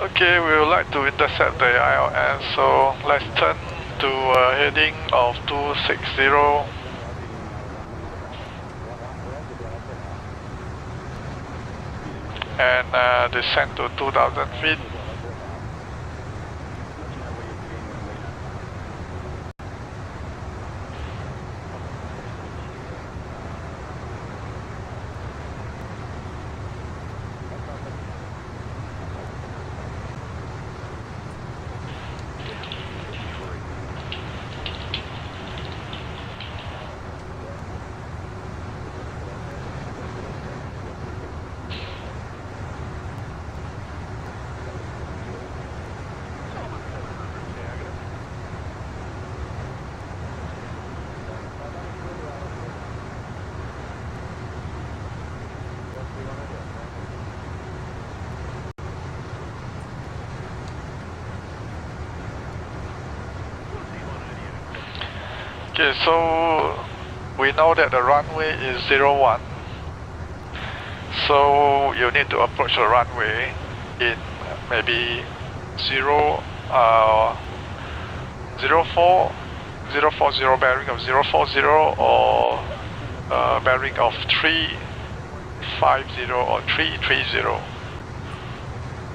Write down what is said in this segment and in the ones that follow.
Okay, we would like to intercept the ILS, so let's turn to heading of 260 and descend to 2000 feet. Okay, so we know that the runway is 01. So you need to approach the runway in maybe 04, 040 bearing of 040 or bearing of 350 or 330.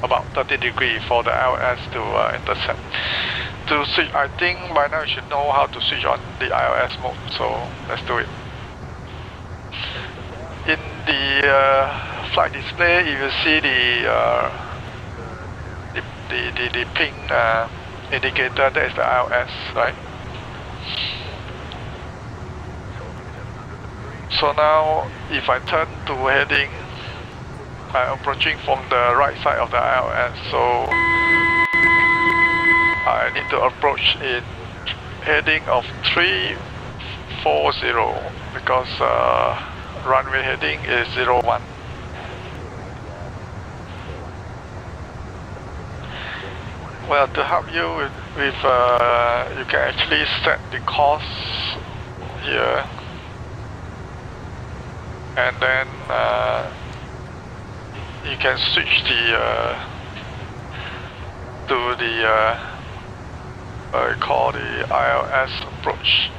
About 30 degrees for the ILS to intercept. To switch, I think by now you should know how to switch on the ILS mode, so let's do it. In the flight display, if you see the pink indicator, that is the ILS, right? So now, if I turn to heading, I'm approaching from the right side of the ILS, so I need to approach in heading of 340 because runway heading is 01. Well, to help you with you can actually set the course here, and then you can switch the to the call the ILS approach.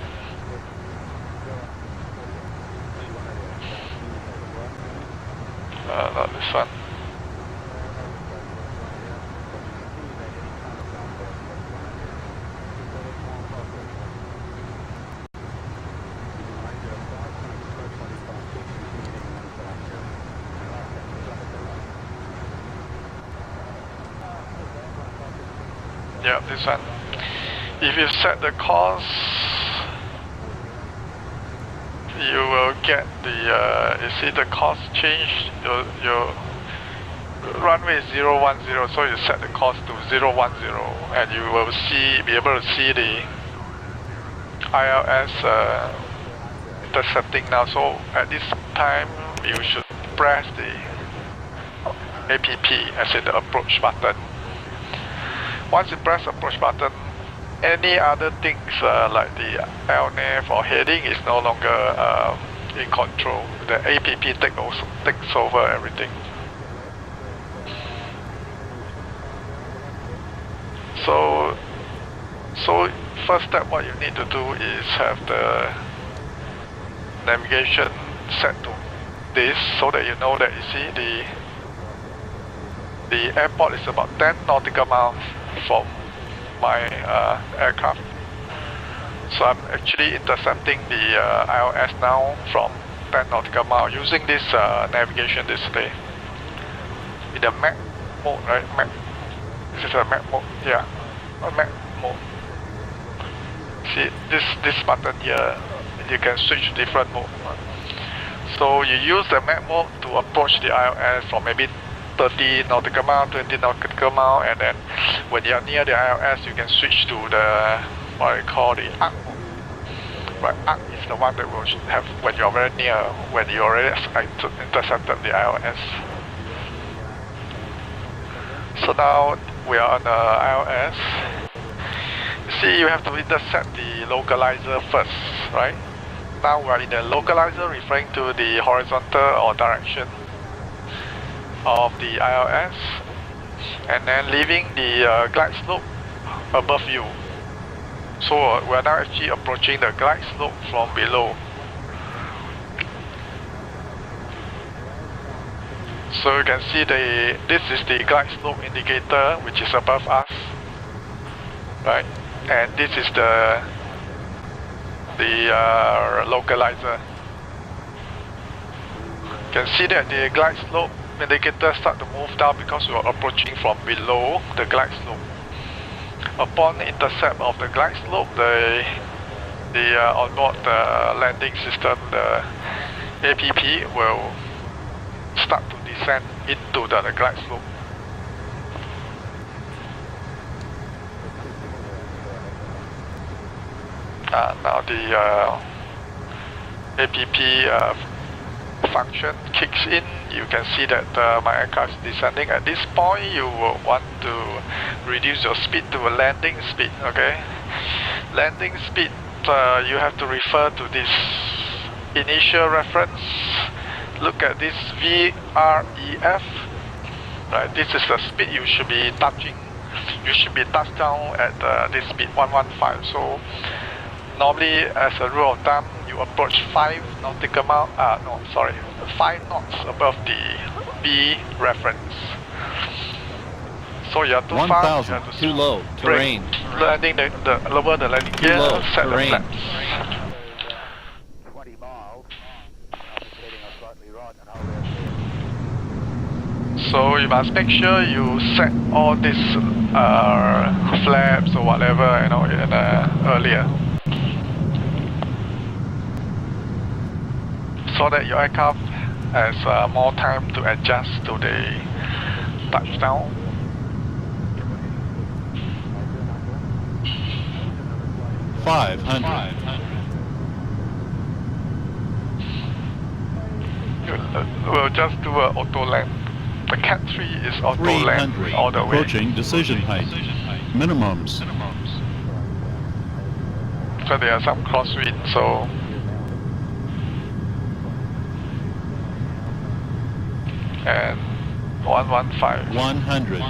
Not this one. Yeah, this one. If you set the course, you will get the, you see the course change, your runway is 010, so you set the course to 010 and you will be able to see the ILS intercepting now. So at this time, you should press the APP, as in the approach button. Once you press the approach button, any other things like the LNAV or heading is no longer in control. The APP takes over everything. So first step, what you need to do is have the navigation set to this, so that you know that you see the airport is about 10 nautical miles from my aircraft. So I'm actually intercepting the ILS now from 10 nautical miles using this navigation display. In the map mode, right? Map. This is a map mode, yeah. A map mode. See, this button here, you can switch different mode. So you use the map mode to approach the ILS from maybe 30 nautical mile, 20 nautical mile, and then when you are near the ILS, you can switch to the what I call the arc mode. Right, arc is the one that will have when you are very near, when you already intercepted the ILS. So now we are on the ILS. You see, you have to intercept the localizer first, right? Now we are in the localizer, referring to the horizontal or direction of the ILS. and then leaving the glide slope above you. So we're now actually approaching the glide slope from below. So you can see this is the glide slope indicator which is above us, right? And this is the localizer. You can see that the glide slope indicator start to move down because we are approaching from below the glide slope. Upon intercept of the glide slope, the onboard landing system, the APP, will start to descend into the glide slope. Now the APP function kicks in. You can see that my aircraft is descending. At this point, you will want to reduce your speed to a landing speed. Okay, landing speed. You have to refer to this initial reference. Look at this VREF. Right, this is the speed you should be touching. You should be touched down at this speed 115. So normally, as a rule of thumb, you approach 5 nautical miles. 5 knots above the B reference. So you're too fast. You have to too low. Terrain. Landing lower the landing gear. Set the terrain. flaps. 20 miles. Heading off slightly right and hold So you must make sure you set all these flaps or whatever, earlier, so that your aircraft has more time to adjust to the touchdown. We'll just do an auto land. The Cat 3 is auto land all the way. Approaching decision height. Minimums. So there are some crosswind, so and 115. 100.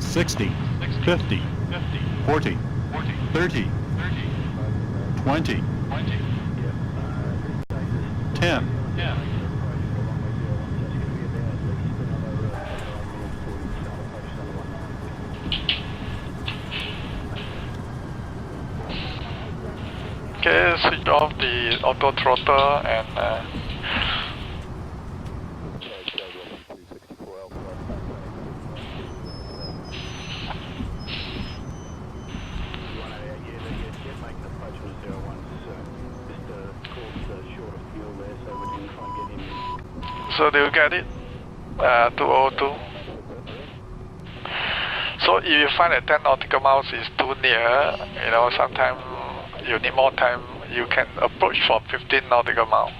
60. 50. 40. 30. 20. 10. Okay, switch off the auto throttle and so do you get it? 202. So if you find that 10 nautical miles is too near, sometimes you need more time, you can approach for 15 nautical miles.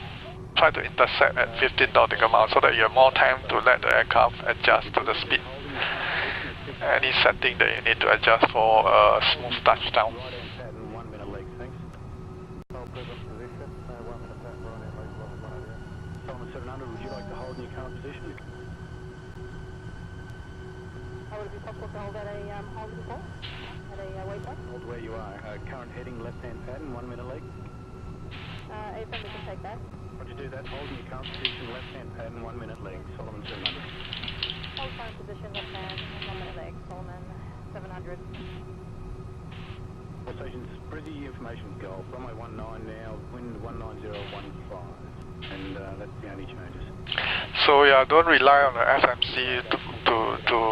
Try to intercept at 15 nautical miles so that you have more time to let the aircraft adjust to the speed. Any setting that you need to adjust for a smooth touchdown. 1 minute legs, thanks. Hold present position, 1 minute pat right in, legs lost 1 over. Solomon 700, would you like to hold in your current position? Would it be possible to hold at a hold before? At a waypoint? Hold where you are. Current heading, left-hand pattern, 1 minute legs. AFM, we can take that. Roger, do that. Hold in your current position, left-hand pattern, 1 minute legs. Solomon 700. Hold current position, left hand, 1 minute leg, Solomon 700. All stations, Brizzy, information Golf. Runway 19 now, wind 19015. And that's the only changes. So yeah, don't rely on the FMC to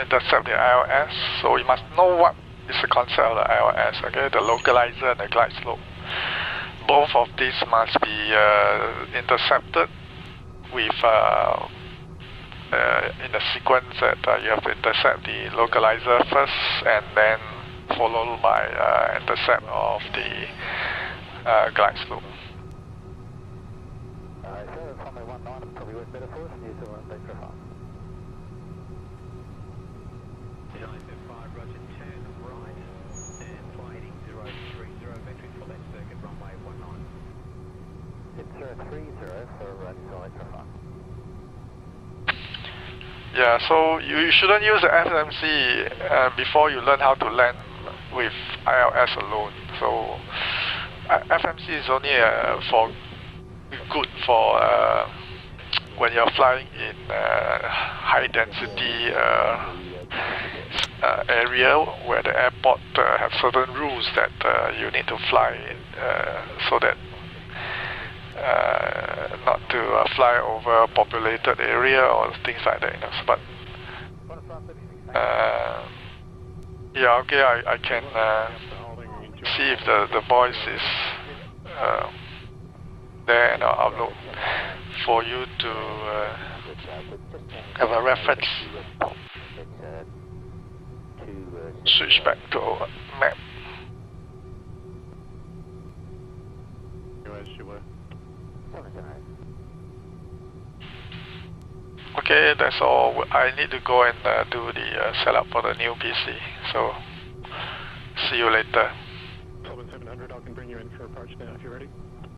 intercept the ILS. So you must know what is the concept of the ILS, okay? The localizer and the glide slope. Both of these must be intercepted with in the sequence that you have to intercept the localizer first and then followed by intercept of the glide slope. So runway 19 probably work better for us. Yes, I want to take Prepar. 5, Roger, turn right and fly heading 030 metric for left circuit, runway 19. It's 030 for inside Prepar. Yeah, so you shouldn't use the FMC before you learn how to land with ILS alone. So FMC is only good for when you're flying in high density area where the airport have certain rules that you need to fly so that not to fly over populated area or things like that, you know. But yeah, okay, I can see if the voice is there, and I'll upload for you to have a reference. Switch back to map. Okay, that's all. I need to go and do the setup for the new PC. So, see you later. 700, I can bring you in for approach now if you're ready.